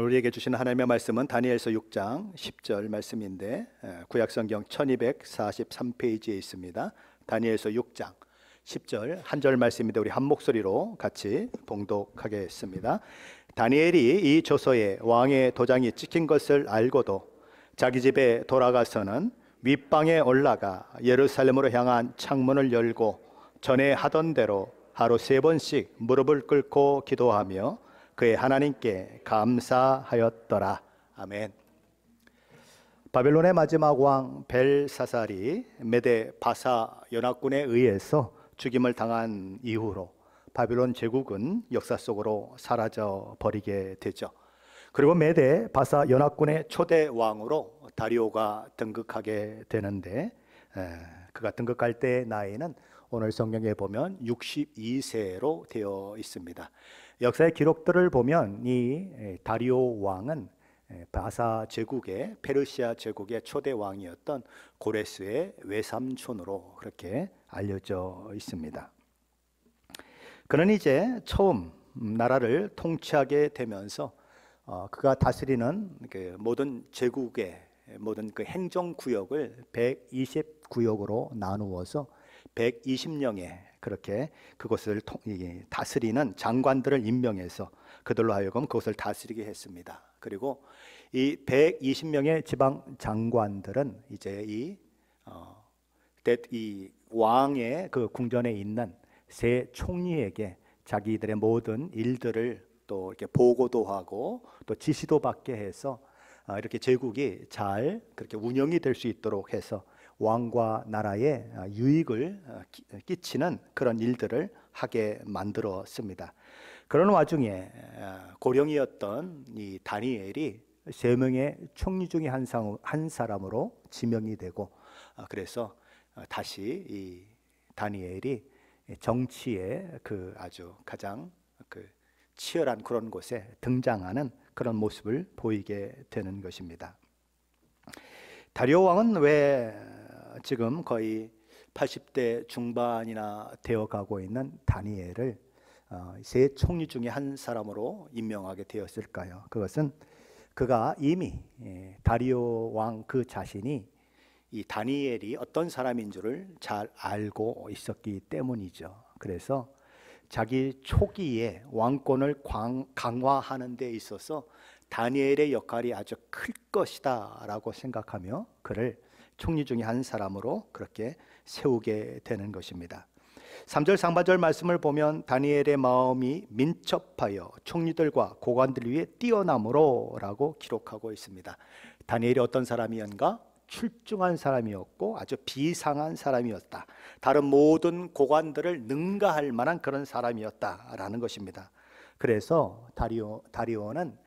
오늘 우리에게 주시는 하나님의 말씀은 다니엘서 6장 10절 말씀인데 구약성경 1243페이지에 있습니다. 다니엘서 6장 10절 한 절 말씀인데 우리 한 목소리로 같이 봉독하겠습니다. 다니엘이 이 조서에 왕의 도장이 찍힌 것을 알고도 자기 집에 돌아가서는 윗방에 올라가 예루살렘으로 향한 창문을 열고 전에 하던 대로 하루 3번씩 무릎을 꿇고 기도하며 그의 하나님께 감사하였더라. 아멘. 바벨론의 마지막 왕 벨사살이 메데 바사 연합군에 의해서 죽임을 당한 이후로 바벨론 제국은 역사 속으로 사라져 버리게 되죠. 그리고 메데 바사 연합군의 초대 왕으로 다리오가 등극하게 되는데 그가 등극할 때의 나이는 오늘 성경에 보면 62세로 되어 있습니다. 역사의 기록들을 보면 이 다리오 왕은 바사 제국의 페르시아 제국의 초대 왕이었던 고레스의 외삼촌으로 그렇게 알려져 있습니다. 그는 이제 처음 나라를 통치하게 되면서 그가 다스리는 그 모든 제국의 모든 그 행정구역을 120구역으로 나누어서 120명의 그렇게 그곳을 다스리는 장관들을 임명해서 그들로 하여금 그것을 다스리게 했습니다. 그리고 이 120명의 지방 장관들은 이제 이 왕의 그 궁전에 있는 세 총리에게 자기들의 모든 일들을 또 이렇게 보고도 하고 또 지시도 받게 해서 이렇게 제국이 잘 그렇게 운영이 될 수 있도록 해서 왕과 나라에 유익을 끼치는 그런 일들을 하게 만들었습니다. 그런 와중에 고령이었던 이 다니엘이 3명의 총리 중에 한 사람으로 지명이 되고 그래서 다시 이 다니엘이 정치의 그 아주 가장 그 치열한 그런 곳에 등장하는 그런 모습을 보이게 되는 것입니다. 다리오 왕은 왜 지금 거의 80대 중반이나 되어가고 있는 다니엘을 세 총리 중에 한 사람으로 임명하게 되었을까요? 그것은 그가 이미 다리오 왕 그 자신이 이 다니엘이 어떤 사람인 줄을 잘 알고 있었기 때문이죠. 그래서 자기 초기에 왕권을 강화하는 데 있어서 다니엘의 역할이 아주 클 것이다 라고 생각하며 그를 총리 중에 한 사람으로 그렇게 세우게 되는 것입니다. 3절 상반절 말씀을 보면 다니엘의 마음이 민첩하여 총리들과 고관들 위에 뛰어남으로 라고 기록하고 있습니다. 다니엘이 어떤 사람이었는가? 출중한 사람이었고 아주 비상한 사람이었다. 다른 모든 고관들을 능가할 만한 그런 사람이었다라는 것입니다. 그래서 다리오는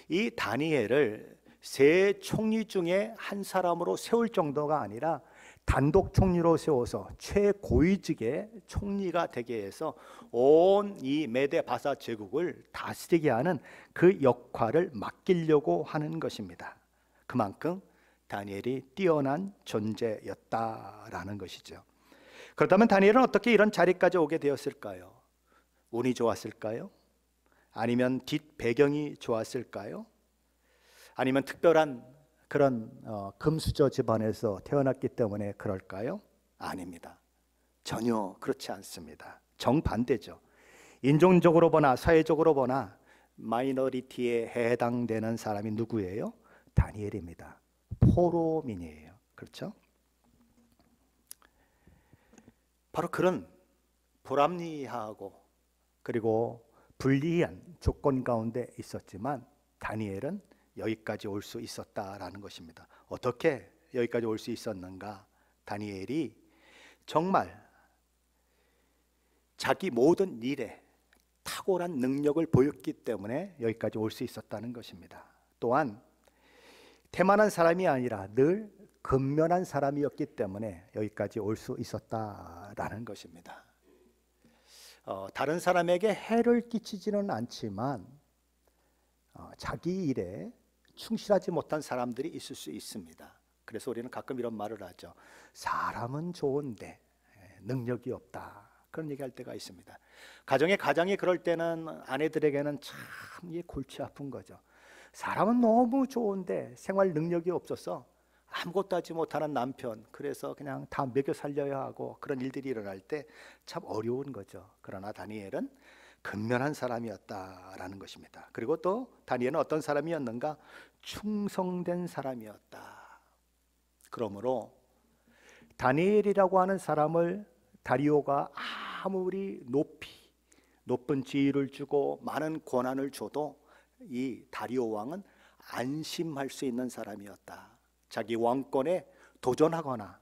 이 다니엘을 세 총리 중에 한 사람으로 세울 정도가 아니라 단독 총리로 세워서 최고위직의 총리가 되게 해서 온 이 메데 바사 제국을 다스리게 하는 그 역할을 맡기려고 하는 것입니다. 그만큼 다니엘이 뛰어난 존재였다라는 것이죠. 그렇다면 다니엘은 어떻게 이런 자리까지 오게 되었을까요? 운이 좋았을까요? 아니면 뒷 배경이 좋았을까요? 아니면 특별한 그런 금수저 집안에서 태어났기 때문에 그럴까요? 아닙니다. 전혀 그렇지 않습니다. 정반대죠. 인종적으로 보나 사회적으로 보나 마이너리티에 해당되는 사람이 누구예요? 다니엘입니다. 포로민이에요. 그렇죠? 바로 그런 불합리하고 그리고 불리한 조건 가운데 있었지만 다니엘은 여기까지 올 수 있었다라는 것입니다. 어떻게 여기까지 올 수 있었는가? 다니엘이 정말 자기 모든 일에 탁월한 능력을 보였기 때문에 여기까지 올 수 있었다는 것입니다. 또한 태만한 사람이 아니라 늘 근면한 사람이었기 때문에 여기까지 올 수 있었다라는 것입니다. 다른 사람에게 해를 끼치지는 않지만 자기 일에 충실하지 못한 사람들이 있을 수 있습니다. 그래서 우리는 가끔 이런 말을 하죠. 사람은 좋은데 능력이 없다. 그런 얘기할 때가 있습니다. 가정이 그럴 때는 아내들에게는 참 이게 골치 아픈 거죠. 사람은 너무 좋은데 생활 능력이 없어서 아무것도 하지 못하는 남편, 그래서 그냥 다 먹여 살려야 하고 그런 일들이 일어날 때 참 어려운 거죠. 그러나 다니엘은 근면한 사람이었다라는 것입니다. 그리고 또 다니엘은 어떤 사람이었는가? 충성된 사람이었다. 그러므로 다니엘이라고 하는 사람을 다리오가 아무리 높은 지위를 주고 많은 권한을 줘도 이 다리오 왕은 안심할 수 있는 사람이었다. 자기 왕권에 도전하거나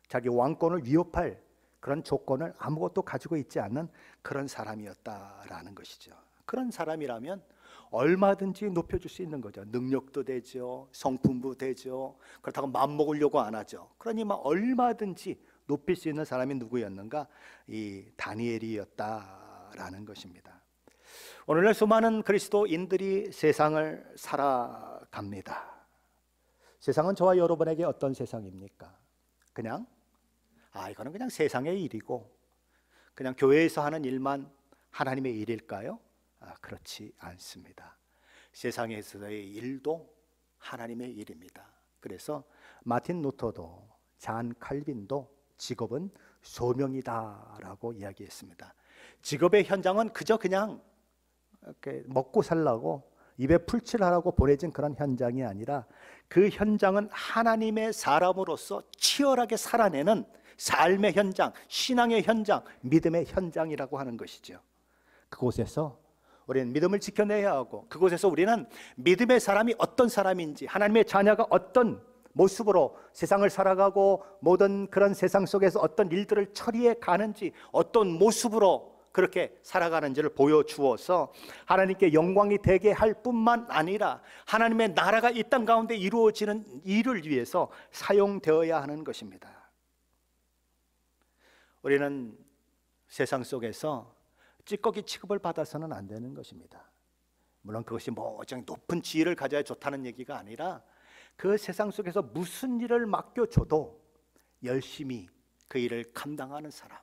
자기 왕권을 위협할 그런 조건을 아무것도 가지고 있지 않는 그런 사람이었다라는 것이죠. 그런 사람이라면 얼마든지 높여줄 수 있는 거죠. 능력도 되죠, 성품도 되죠. 그렇다고 맘먹으려고 안 하죠. 그러니 막 얼마든지 높일 수 있는 사람이 누구였는가? 이 다니엘이었다라는 것입니다. 오늘날 수많은 그리스도인들이 세상을 살아갑니다. 세상은 저와 여러분에게 어떤 세상입니까? 그냥 이거는 그냥 세상의 일이고 그냥 교회에서 하는 일만 하나님의 일일까요? 그렇지 않습니다. 세상에서의 일도 하나님의 일입니다. 그래서 마틴 루터도 잔 칼빈도 직업은 소명이다라고 이야기했습니다. 직업의 현장은 그저 그냥 이렇게 먹고 살라고 입에 풀칠하라고 보내진 그런 현장이 아니라 그 현장은 하나님의 사람으로서 치열하게 살아내는 삶의 현장, 신앙의 현장, 믿음의 현장이라고 하는 것이죠. 그곳에서 우리는 믿음을 지켜내야 하고 그곳에서 우리는 믿음의 사람이 어떤 사람인지, 하나님의 자녀가 어떤 모습으로 세상을 살아가고 모든 그런 세상 속에서 어떤 일들을 처리해 가는지, 어떤 모습으로 그렇게 살아가는지를 보여주어서 하나님께 영광이 되게 할 뿐만 아니라 하나님의 나라가 이 땅 가운데 이루어지는 일을 위해서 사용되어야 하는 것입니다. 우리는 세상 속에서 찌꺼기 취급을 받아서는 안 되는 것입니다. 물론 그것이 굉장히 높은 지위를 가져야 좋다는 얘기가 아니라 그 세상 속에서 무슨 일을 맡겨줘도 열심히 그 일을 감당하는 사람,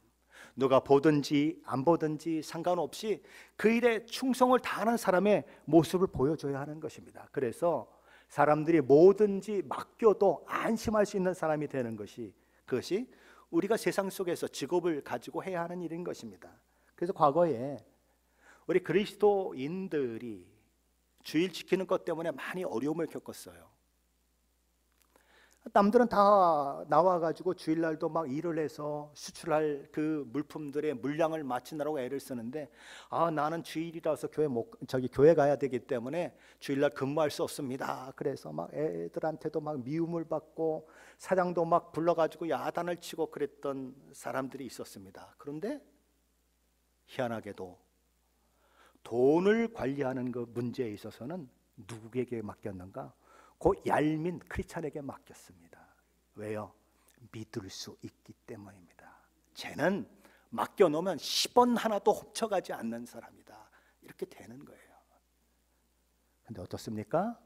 누가 보든지 안 보든지 상관없이 그 일에 충성을 다하는 사람의 모습을 보여줘야 하는 것입니다. 그래서 사람들이 뭐든지 맡겨도 안심할 수 있는 사람이 되는 것이, 그것이 우리가 세상 속에서 직업을 가지고 해야 하는 일인 것입니다. 그래서 과거에 우리 그리스도인들이 주일 지키는 것 때문에 많이 어려움을 겪었어요. 남들은 다 나와가지고 주일날도 막 일을 해서 수출할 그 물품들의 물량을 맞추느라고 애를 쓰는데 나는 주일이라서 교회 가야 되기 때문에 주일날 근무할 수 없습니다. 그래서 막 애들한테도 막 미움을 받고 사장도 막 불러가지고 야단을 치고 그랬던 사람들이 있었습니다. 그런데 희한하게도 돈을 관리하는 그 문제에 있어서는 누구에게 맡겼는가? 그 얄민 크리스찬에게 맡겼습니다. 왜요? 믿을 수 있기 때문입니다. 쟤는 맡겨놓으면 10원 하나도 훔쳐가지 않는 사람이다. 이렇게 되는 거예요. 근데 어떻습니까?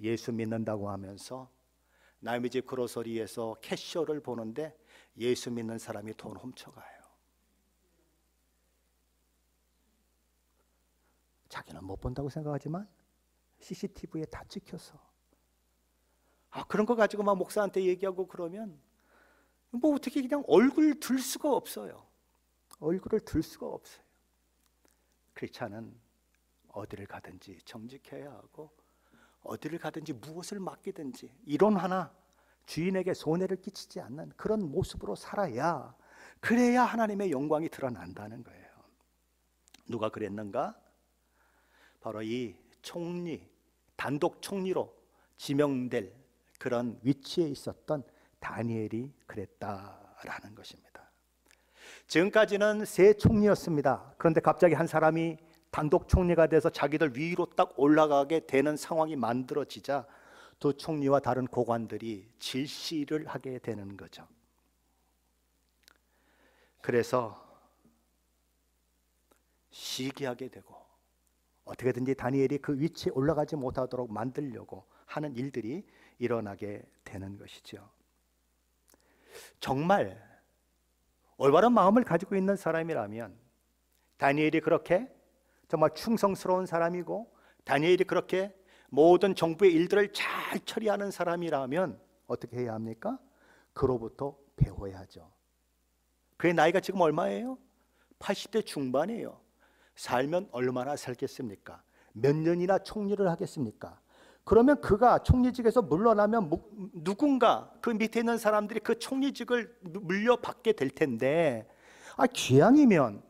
예수 믿는다고 하면서 남의 집 그로서리에서 캐셔를 보는데 예수 믿는 사람이 돈 훔쳐가요. 자기는 못 본다고 생각하지만 CCTV에 다 찍혀서 그런 거 가지고 막 목사한테 얘기하고 그러면 어떻게 그냥 얼굴 들 수가 없어요. 얼굴을 들 수가 없어요. 크리스찬은 어디를 가든지 정직해야 하고 어디를 가든지 무엇을 맡기든지 이론 하나 주인에게 손해를 끼치지 않는 그런 모습으로 살아야, 그래야 하나님의 영광이 드러난다는 거예요. 누가 그랬는가? 바로 이 총리, 단독 총리로 지명될 그런 위치에 있었던 다니엘이 그랬다라는 것입니다. 지금까지는 세 총리였습니다. 그런데 갑자기 한 사람이 단독 총리가 돼서 자기들 위로 딱 올라가게 되는 상황이 만들어지자 두 총리와 다른 고관들이 질시를 하게 되는 거죠. 그래서 시기하게 되고 어떻게든지 다니엘이 그 위치에 올라가지 못하도록 만들려고 하는 일들이 일어나게 되는 것이죠. 정말 올바른 마음을 가지고 있는 사람이라면 다니엘이 그렇게 정말 충성스러운 사람이고 다니엘이 그렇게 모든 정부의 일들을 잘 처리하는 사람이라면 어떻게 해야 합니까? 그로부터 배워야죠. 그의 나이가 지금 얼마예요? 80대 중반이에요. 살면 얼마나 살겠습니까? 몇 년이나 총리를 하겠습니까? 그러면 그가 총리직에서 물러나면 누군가 그 밑에 있는 사람들이 그 총리직을 물려받게 될 텐데, 기왕이면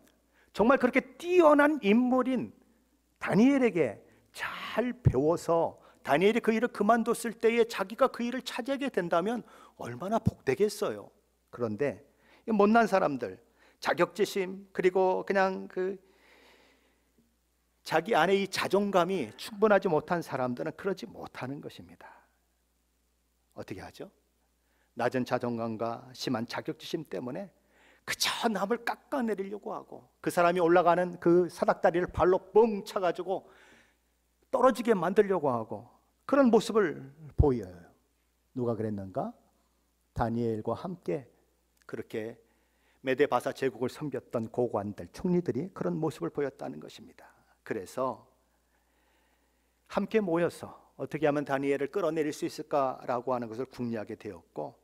정말 그렇게 뛰어난 인물인 다니엘에게 잘 배워서 다니엘이 그 일을 그만뒀을 때에 자기가 그 일을 차지하게 된다면 얼마나 복되겠어요. 그런데 못난 사람들, 자격지심, 그리고 그냥 자기 안에 이 자존감이 충분하지 못한 사람들은 그러지 못하는 것입니다. 어떻게 하죠? 낮은 자존감과 심한 자격지심 때문에 그저 남을 깎아내리려고 하고, 그 사람이 올라가는 그 사닥다리를 발로 뻥 차가지고 떨어지게 만들려고 하고, 그런 모습을 보여요. 누가 그랬는가? 다니엘과 함께 그렇게 메데바사 제국을 섬겼던 고관들, 총리들이 그런 모습을 보였다는 것입니다. 그래서 함께 모여서 어떻게 하면 다니엘을 끌어내릴 수 있을까라고 하는 것을 궁리하게 되었고,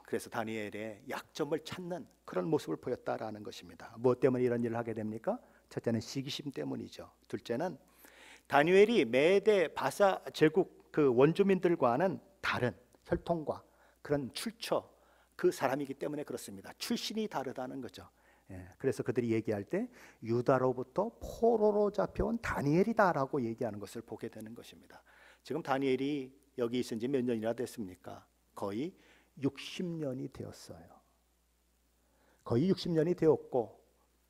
그래서 다니엘의 약점을 찾는 그런 모습을 보였다라는 것입니다. 무엇 때문에 이런 일을 하게 됩니까? 첫째는 시기심 때문이죠. 둘째는 다니엘이 메데 바사 제국 그 원주민들과는 다른 혈통과 그런 출처, 그 사람이기 때문에 그렇습니다. 출신이 다르다는 거죠. 그래서 그들이 얘기할 때 유다로부터 포로로 잡혀온 다니엘이다라고 얘기하는 것을 보게 되는 것입니다. 지금 다니엘이 여기 있은 지 몇 년이나 됐습니까? 거의 60년이 되었어요. 거의 60년이 되었고,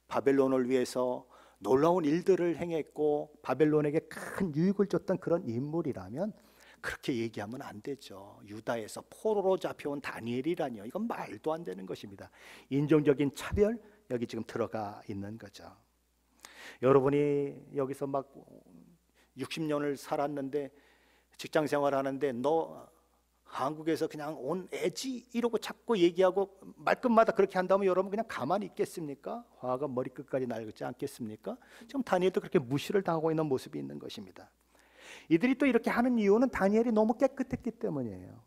바벨론을 위해서 놀라운 일들을 행했고 바벨론에게 큰 유익을 줬던 그런 인물이라면 그렇게 얘기하면 안 되죠. 유다에서 포로로 잡혀온 다니엘이라니요, 이건 말도 안 되는 것입니다. 인종적인 차별, 여기 지금 들어가 있는 거죠. 여러분이 여기서 막 60년을 살았는데, 직장 생활하는데 너 한국에서 그냥 온 애지 이러고 자꾸 얘기하고 말끝마다 그렇게 한다면 여러분 그냥 가만히 있겠습니까? 화가 머리끝까지 날지 않겠습니까? 지금 다니엘도 그렇게 무시를 당하고 있는 모습이 있는 것입니다. 이들이 또 이렇게 하는 이유는 다니엘이 너무 깨끗했기 때문이에요.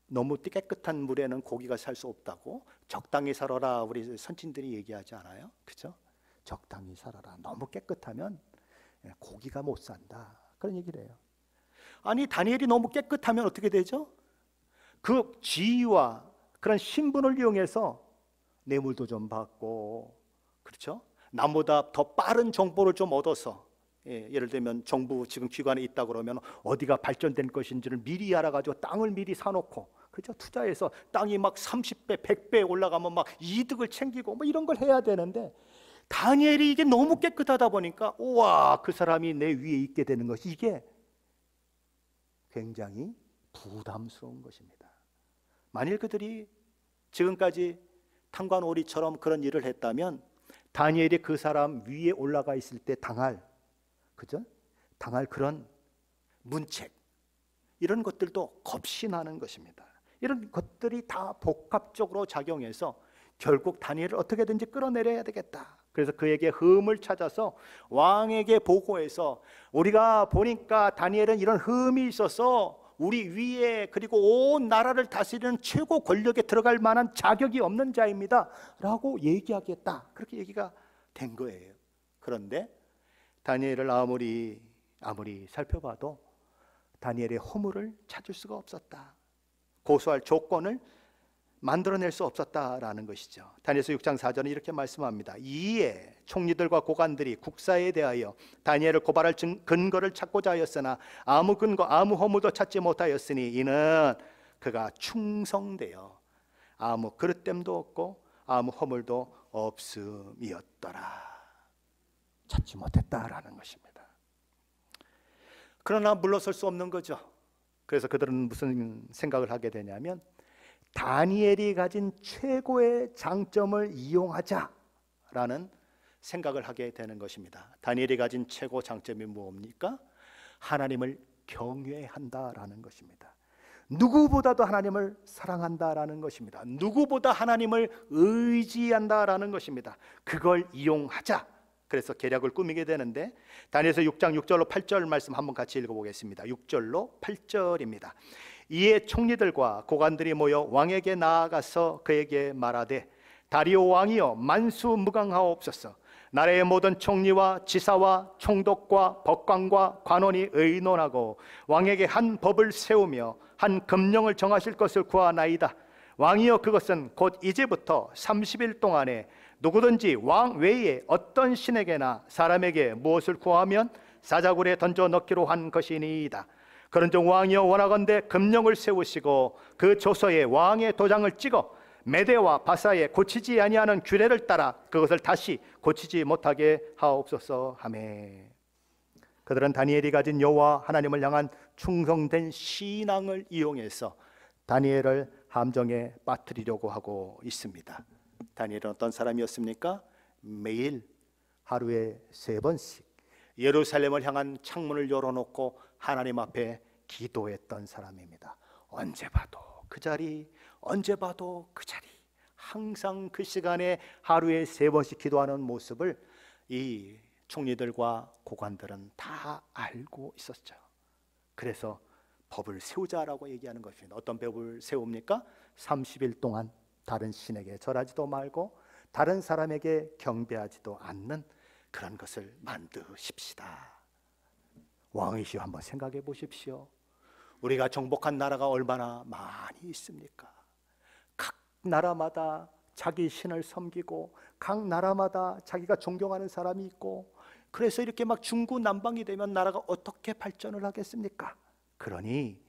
너무 깨끗한 물에는 고기가 살 수 없다고 적당히 살아라, 우리 선진들이 얘기하지 않아요? 그죠? 적당히 살아라. 너무 깨끗하면 고기가 못 산다, 그런 얘기를 해요. 아니, 다니엘이 너무 깨끗하면 어떻게 되죠? 그 지위와 그런 신분을 이용해서 뇌물도 좀 받고, 그렇죠? 남보다 더 빠른 정보를 좀 얻어서, 예를 들면 정부 지금 기관에 있다 그러면 어디가 발전된 것인지를 미리 알아가지고 땅을 미리 사놓고, 그렇죠? 투자해서 땅이 막 30배, 100배 올라가면 막 이득을 챙기고 뭐 이런 걸 해야 되는데, 다니엘이 이게 너무 깨끗하다 보니까 우와, 그 사람이 내 위에 있게 되는 것이 이게 굉장히 부담스러운 것입니다. 만일 그들이 지금까지 탄관오리처럼 그런 일을 했다면 다니엘이 그 사람 위에 올라가 있을 때 당할 그런 문책, 이런 것들도 겁이 나는 것입니다. 이런 것들이 다 복합적으로 작용해서 결국 다니엘을 어떻게든지 끌어내려야 되겠다. 그래서 그에게 흠을 찾아서 왕에게 보고해서, 우리가 보니까 다니엘은 이런 흠이 있어서 우리 위에 그리고 온 나라를 다스리는 최고 권력에 들어갈 만한 자격이 없는 자입니다 라고 얘기하겠다, 그렇게 얘기가 된 거예요. 그런데 다니엘을 아무리 살펴봐도 다니엘의 허물을 찾을 수가 없었다. 고소할 조건을 만들어낼 수 없었다라는 것이죠. 다니엘서 6장 4절은 이렇게 말씀합니다. 이에 총리들과 고관들이 국사에 대하여 다니엘을 고발할 근거를 찾고자 하였으나 아무 근거 아무 허물도 찾지 못하였으니 이는 그가 충성되어 아무 그릇됨도 없고 아무 허물도 없음이었더라. 찾지 못했다라는 것입니다. 그러나 물러설 수 없는 거죠. 그래서 그들은 무슨 생각을 하게 되냐면, 다니엘이 가진 최고의 장점을 이용하자라는 생각을 하게 되는 것입니다. 다니엘이 가진 최고 장점이 뭡니까? 하나님을 경외한다라는 것입니다. 누구보다도 하나님을 사랑한다라는 것입니다. 누구보다 하나님을 의지한다라는 것입니다. 그걸 이용하자, 그래서 계략을 꾸미게 되는데, 다니엘서 6장 6절로 8절 말씀 한번 같이 읽어보겠습니다. 6절로 8절입니다. 이에 총리들과 고관들이 모여 왕에게 나아가서 그에게 말하되, 다리오 왕이여, 만수무강하옵소서. 나라의 모든 총리와 지사와 총독과 법관과 관원이 의논하고 왕에게 한 법을 세우며 한 금령을 정하실 것을 구하나이다. 왕이여, 그것은 곧 이제부터 30일 동안에 누구든지 왕 외에 어떤 신에게나 사람에게 무엇을 구하면 사자굴에 던져 넣기로 한 것이니이다. 그런즉 왕이여, 원하건대 금령을 세우시고 그 조서에 왕의 도장을 찍어 메대와 바사에 고치지 아니하는 규례를 따라 그것을 다시 고치지 못하게 하옵소서 하며, 그들은 다니엘이 가진 여호와 하나님을 향한 충성된 신앙을 이용해서 다니엘을 함정에 빠뜨리려고 하고 있습니다. 다니엘은 어떤 사람이었습니까? 매일 하루에 3번씩 예루살렘을 향한 창문을 열어놓고 하나님 앞에 기도했던 사람입니다. 언제 봐도 그 자리, 언제 봐도 그 자리, 항상 그 시간에 하루에 3번씩 기도하는 모습을 이 총리들과 고관들은 다 알고 있었죠. 그래서 법을 세우자라고 얘기하는 것입니다. 어떤 법을 세웁니까? 30일 동안 다른 신에게 절하지도 말고 다른 사람에게 경배하지도 않는 그런 것을 만드십시다. 왕이시여, 한번 생각해 보십시오. 우리가 정복한 나라가 얼마나 많이 있습니까? 각 나라마다 자기 신을 섬기고 각 나라마다 자기가 존경하는 사람이 있고, 그래서 이렇게 막 중구난방이 되면 나라가 어떻게 발전을 하겠습니까? 그러니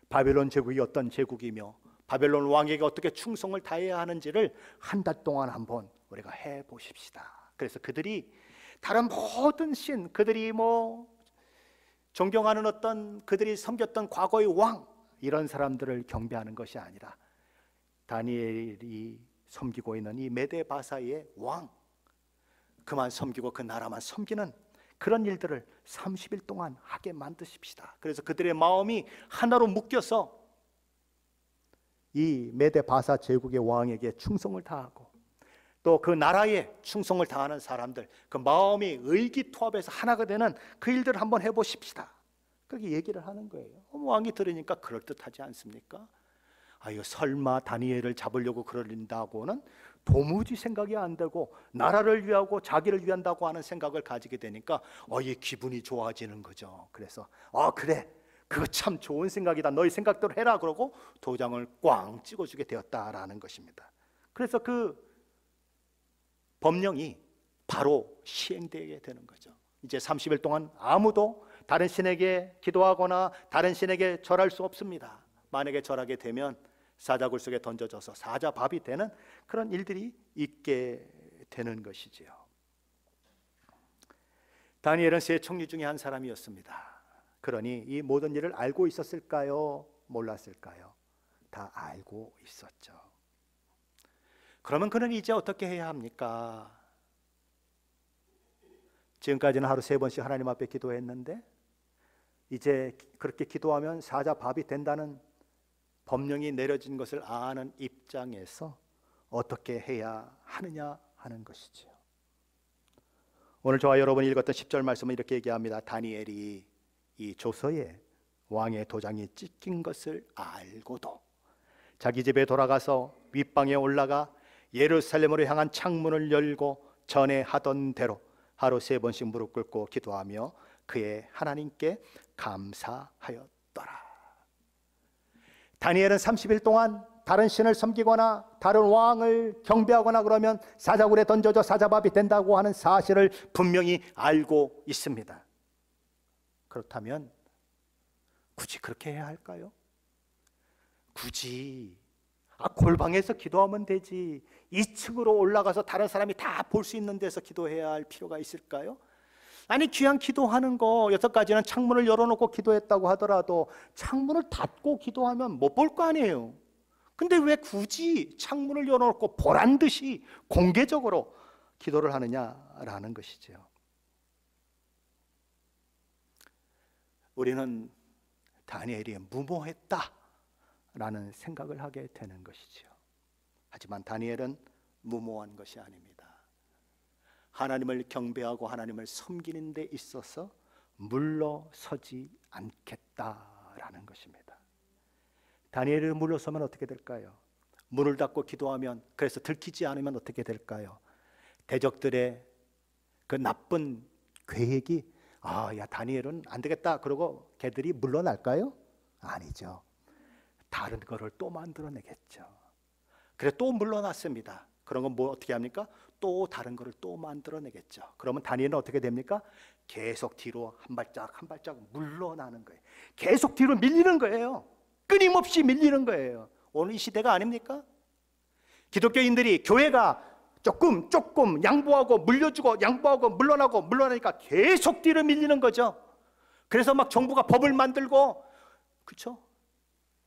바벨론 제국이 어떤 제국이며 바벨론 왕에게 어떻게 충성을 다해야 하는지를 한 달 동안 한번 우리가 해보십시다. 그래서 그들이 다른 모든 신, 그들이 존경하는 어떤 그들이 섬겼던 과거의 왕, 이런 사람들을 경배하는 것이 아니라 다니엘이 섬기고 있는 이 메데바사의 왕, 그만 섬기고 그 나라만 섬기는 그런 일들을 30일 동안 하게 만드십시다. 그래서 그들의 마음이 하나로 묶여서 이 메데바사 제국의 왕에게 충성을 다하고 또 그 나라에 충성을 다하는 사람들, 그 마음이 의기투합해서 하나가 되는 그 일들을 한번 해보십시다. 그렇게 얘기를 하는 거예요. 왕이 들으니까 그럴듯하지 않습니까? 이거 설마 다니엘을 잡으려고 그러린다고는 도무지 생각이 안 되고, 나라를 위하고 자기를 위한다고 하는 생각을 가지게 되니까 이 기분이 좋아지는 거죠. 그래서 그래, 그거 참 좋은 생각이다, 너희 생각대로 해라, 그러고 도장을 꽝 찍어주게 되었다라는 것입니다. 그래서 그 법령이 바로 시행되게 되는 거죠. 이제 30일 동안 아무도 다른 신에게 기도하거나 다른 신에게 절할 수 없습니다. 만약에 절하게 되면 사자굴 속에 던져져서 사자밥이 되는 그런 일들이 있게 되는 것이지요. 다니엘은 세 총리 중에 한 사람이었습니다. 그러니 이 모든 일을 알고 있었을까요? 몰랐을까요? 다 알고 있었죠. 그러면 그는 이제 어떻게 해야 합니까? 지금까지는 하루 3번씩 하나님 앞에 기도했는데 이제 그렇게 기도하면 사자밥이 된다는 법령이 내려진 것을 아는 입장에서 어떻게 해야 하느냐 하는 것이죠. 오늘 저와 여러분이 읽었던 10절 말씀은 이렇게 얘기합니다. 다니엘이 이 조서에 왕의 도장이 찍힌 것을 알고도 자기 집에 돌아가서 윗방에 올라가 예루살렘으로 향한 창문을 열고 전에 하던 대로 하루 3번씩 무릎 꿇고 기도하며 그의 하나님께 감사하였더라. 다니엘은 30일 동안 다른 신을 섬기거나 다른 왕을 경배하거나 그러면 사자굴에 던져져 사자밥이 된다고 하는 사실을 분명히 알고 있습니다. 그렇다면 굳이 그렇게 해야 할까요? 굳이 골방에서 기도하면 되지 2층으로 올라가서 다른 사람이 다 볼 수 있는 데서 기도해야 할 필요가 있을까요? 아니, 귀한 기도하는 거 6가지는 창문을 열어놓고 기도했다고 하더라도 창문을 닫고 기도하면 못 볼 거 아니에요. 근데 왜 굳이 창문을 열어놓고 보란 듯이 공개적으로 기도를 하느냐라는 것이죠. 우리는 다니엘이 무모했다라는 생각을 하게 되는 것이죠. 하지만 다니엘은 무모한 것이 아닙니다. 하나님을 경배하고 하나님을 섬기는 데 있어서 물러서지 않겠다라는 것입니다. 다니엘이 물러서면 어떻게 될까요? 문을 닫고 기도하면, 그래서 들키지 않으면 어떻게 될까요? 대적들의 그 나쁜 계획이 야 다니엘은 안 되겠다 그러고 걔들이 물러날까요? 아니죠. 다른 거를 또 만들어내겠죠. 그래서 또 물러났습니다. 그런 건 뭐 어떻게 합니까? 또 다른 거를 또 만들어내겠죠. 그러면 다니엘은 어떻게 됩니까? 계속 뒤로 한 발짝 한 발짝 물러나는 거예요. 계속 뒤로 밀리는 거예요. 끊임없이 밀리는 거예요. 오늘 이 시대가 아닙니까? 기독교인들이 교회가 조금 양보하고 물려주고 양보하고 물러나고 물러나니까 계속 뒤로 밀리는 거죠. 그래서 막 정부가 법을 만들고, 그렇죠?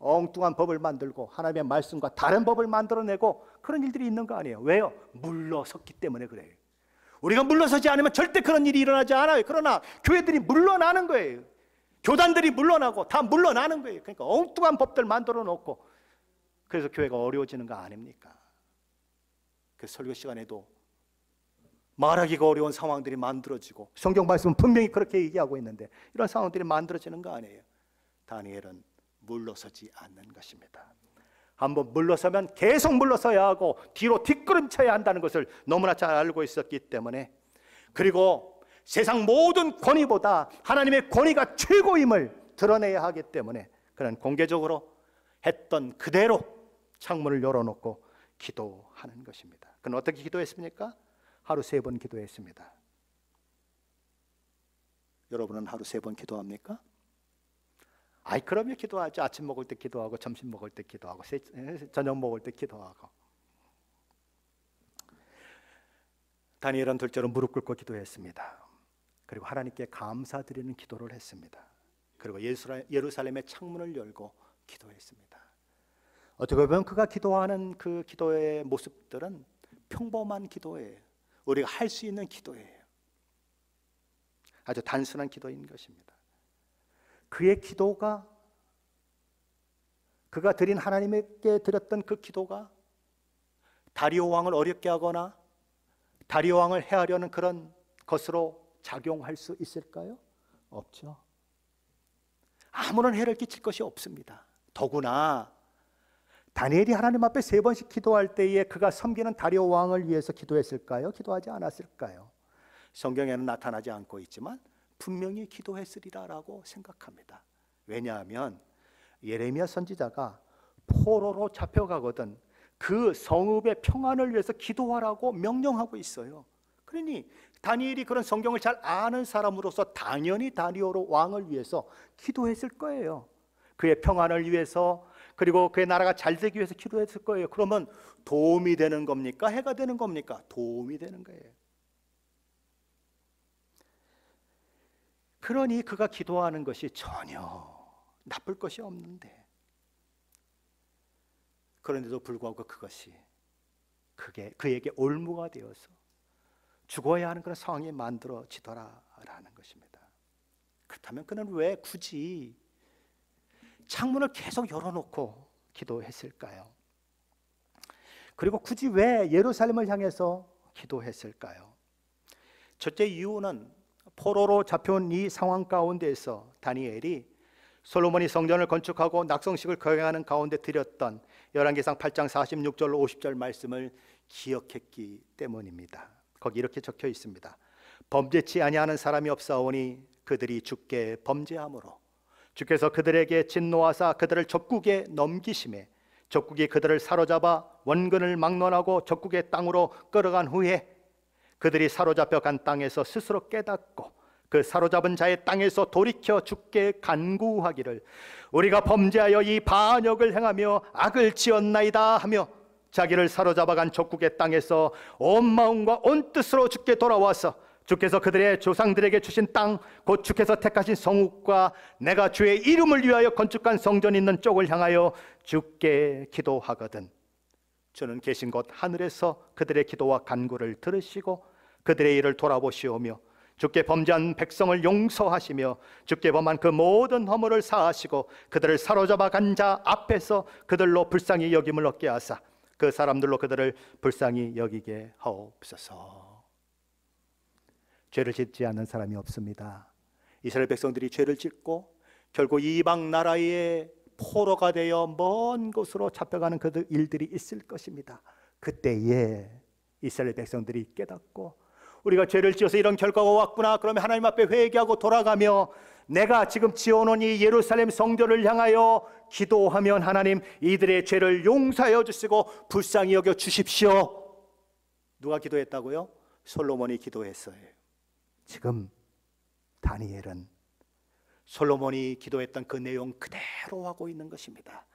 엉뚱한 법을 만들고 하나님의 말씀과 다른 법을 만들어내고 그런 일들이 있는 거 아니에요. 왜요? 물러섰기 때문에 그래요. 우리가 물러서지 않으면 절대 그런 일이 일어나지 않아요. 그러나 교회들이 물러나는 거예요. 교단들이 물러나고 다 물러나는 거예요. 그러니까 엉뚱한 법들 만들어 놓고, 그래서 교회가 어려워지는 거 아닙니까? 그 설교 시간에도 말하기가 어려운 상황들이 만들어지고, 성경 말씀은 분명히 그렇게 얘기하고 있는데 이런 상황들이 만들어지는 거 아니에요. 다니엘은 물러서지 않는 것입니다. 한번 물러서면 계속 물러서야 하고 뒤로 뒷걸음쳐야 한다는 것을 너무나 잘 알고 있었기 때문에, 그리고 세상 모든 권위보다 하나님의 권위가 최고임을 드러내야 하기 때문에 그는 공개적으로 했던 그대로 창문을 열어놓고 기도하는 것입니다. 그는 어떻게 기도했습니까? 하루 3번 기도했습니다. 여러분은 하루 3번 기도합니까? 그럼요, 기도하죠. 아침 먹을 때 기도하고, 점심 먹을 때 기도하고, 저녁 먹을 때 기도하고. 다니엘은 둘째로 무릎 꿇고 기도했습니다. 그리고 하나님께 감사드리는 기도를 했습니다. 그리고 예루살렘의 창문을 열고 기도했습니다. 어떻게 보면 그가 기도하는 그 기도의 모습들은 평범한 기도예요. 우리가 할 수 있는 기도예요. 아주 단순한 기도인 것입니다. 그의 기도가, 그가 드린 하나님께 드렸던 그 기도가 다리오 왕을 어렵게 하거나 다리오 왕을 해하려는 그런 것으로 작용할 수 있을까요? 없죠. 아무런 해를 끼칠 것이 없습니다. 더구나 다니엘이 하나님 앞에 3번씩 기도할 때에 그가 섬기는 다리오 왕을 위해서 기도했을까요? 기도하지 않았을까요? 성경에는 나타나지 않고 있지만 분명히 기도했으리라라고 생각합니다. 왜냐하면 예레미야 선지자가 포로로 잡혀가거든 그 성읍의 평안을 위해서 기도하라고 명령하고 있어요. 그러니 다니엘이 그런 성경을 잘 아는 사람으로서 당연히 다리오 왕을 위해서 기도했을 거예요. 그의 평안을 위해서, 그리고 그의 나라가 잘 되기 위해서 기도했을 거예요. 그러면 도움이 되는 겁니까? 해가 되는 겁니까? 도움이 되는 거예요. 그러니 그가 기도하는 것이 전혀 나쁠 것이 없는데, 그런데도 불구하고 그것이 그에게 올무가 되어서 죽어야 하는 그런 상황이 만들어지더라라는 것입니다. 그렇다면 그는 왜 굳이 창문을 계속 열어놓고 기도했을까요? 그리고 굳이 왜 예루살렘을 향해서 기도했을까요? 첫째 이유는 포로로 잡혀온 이 상황 가운데에서 다니엘이 솔로몬이 성전을 건축하고 낙성식을 거행하는 가운데 드렸던 열왕기상 8장 46절 50절 말씀을 기억했기 때문입니다. 거기 이렇게 적혀 있습니다. 범죄치 아니하는 사람이 없사오니 그들이 주께 범죄함으로 주께서 그들에게 진노하사 그들을 적국에 넘기심에 적국이 그들을 사로잡아 원근을 막론하고 적국의 땅으로 끌어간 후에 그들이 사로잡혀 간 땅에서 스스로 깨닫고 그 사로잡은 자의 땅에서 돌이켜 주께 간구하기를 우리가 범죄하여 이 반역을 행하며 악을 지었나이다 하며 자기를 사로잡아간 적국의 땅에서 온 마음과 온 뜻으로 주께 돌아와서 주께서 그들의 조상들에게 주신 땅 곧 주께서 택하신 성읍과 내가 주의 이름을 위하여 건축한 성전이 있는 쪽을 향하여 주께 기도하거든 주는 계신 곳 하늘에서 그들의 기도와 간구를 들으시고 그들의 일을 돌아보시오며 주께 범죄한 백성을 용서하시며 주께 범한 그 모든 허물을 사하시고 그들을 사로잡아 간 자 앞에서 그들로 불쌍히 여김을 얻게 하사 그 사람들로 그들을 불쌍히 여기게 하옵소서. 죄를 짓지 않는 사람이 없습니다. 이스라엘 백성들이 죄를 짓고 결국 이방 나라의 포로가 되어 먼 곳으로 잡혀가는 그 일들이 있을 것입니다. 그때에 이스라엘 백성들이 깨닫고 우리가 죄를 지어서 이런 결과가 왔구나. 그러면 하나님 앞에 회개하고 돌아가며 내가 지금 지어놓은 이 예루살렘 성전을 향하여 기도하면 하나님 이들의 죄를 용서하여 주시고 불쌍히 여겨 주십시오. 누가 기도했다고요? 솔로몬이 기도했어요. 지금 다니엘은 솔로몬이 기도했던 그 내용 그대로 하고 있는 것입니다.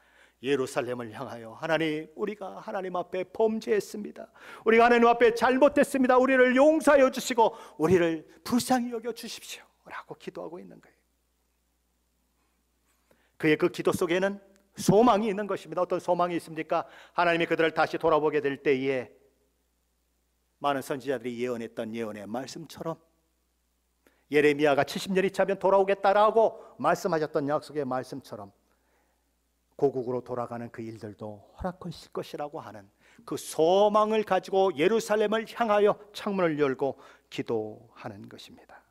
예루살렘을 향하여 하나님, 우리가 하나님 앞에 범죄했습니다. 우리가 하나님 앞에 잘못했습니다. 우리를 용서하여 주시고 우리를 불쌍히 여겨 주십시오 라고 기도하고 있는 거예요. 그의 그 기도 속에는 소망이 있는 것입니다. 어떤 소망이 있습니까? 하나님이 그들을 다시 돌아보게 될 때에 많은 선지자들이 예언했던 예언의 말씀처럼 예레미야가 70년이 차면 돌아오겠다라고 말씀하셨던 약속의 말씀처럼 고국으로 돌아가는 그 일들도 허락하실 것이라고 하는 그 소망을 가지고 예루살렘을 향하여 창문을 열고 기도하는 것입니다.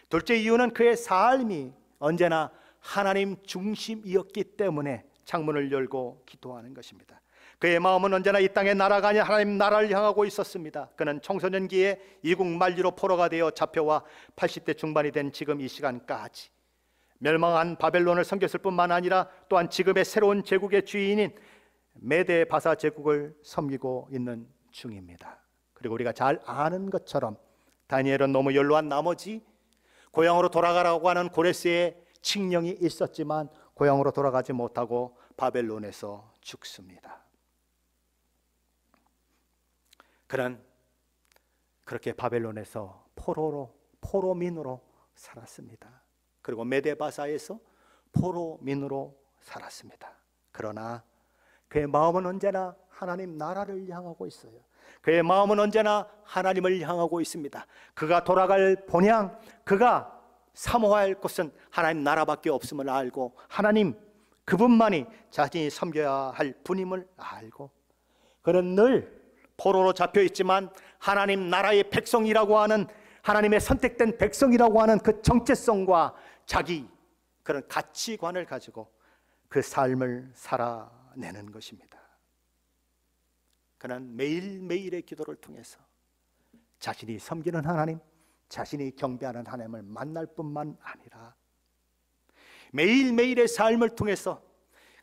둘째 이유는 그의 삶이 언제나 하나님 중심이었기 때문에 창문을 열고 기도하는 것입니다. 그의 마음은 언제나 이 땅의 나라가 아니라 하나님 나라를 향하고 있었습니다. 그는 청소년기에 이국 만리로 포로가 되어 잡혀와 80대 중반이 된 지금 이 시간까지 멸망한 바벨론을 섬겼을 뿐만 아니라 또한 지금의 새로운 제국의 주인인 메데 바사 제국을 섬기고 있는 중입니다. 그리고 우리가 잘 아는 것처럼 다니엘은 너무 연로한 나머지 고향으로 돌아가라고 하는 고레스의 칙령이 있었지만 고향으로 돌아가지 못하고 바벨론에서 죽습니다. 그는 그렇게 바벨론에서 포로민으로 살았습니다. 그리고 메데바사에서 포로민으로 살았습니다. 그러나 그의 마음은 언제나 하나님 나라를 향하고 있어요. 그의 마음은 언제나 하나님을 향하고 있습니다. 그가 돌아갈 본향, 그가 사모할 곳은 하나님 나라밖에 없음을 알고 하나님 그분만이 자신이 섬겨야 할 분임을 알고 그는 늘 포로로 잡혀있지만 하나님 나라의 백성이라고 하는 하나님의 선택된 백성이라고 하는 그 정체성과 자기 그런 가치관을 가지고 그 삶을 살아내는 것입니다. 그는 매일매일의 기도를 통해서 자신이 섬기는 하나님, 자신이 경배하는 하나님을 만날 뿐만 아니라 매일매일의 삶을 통해서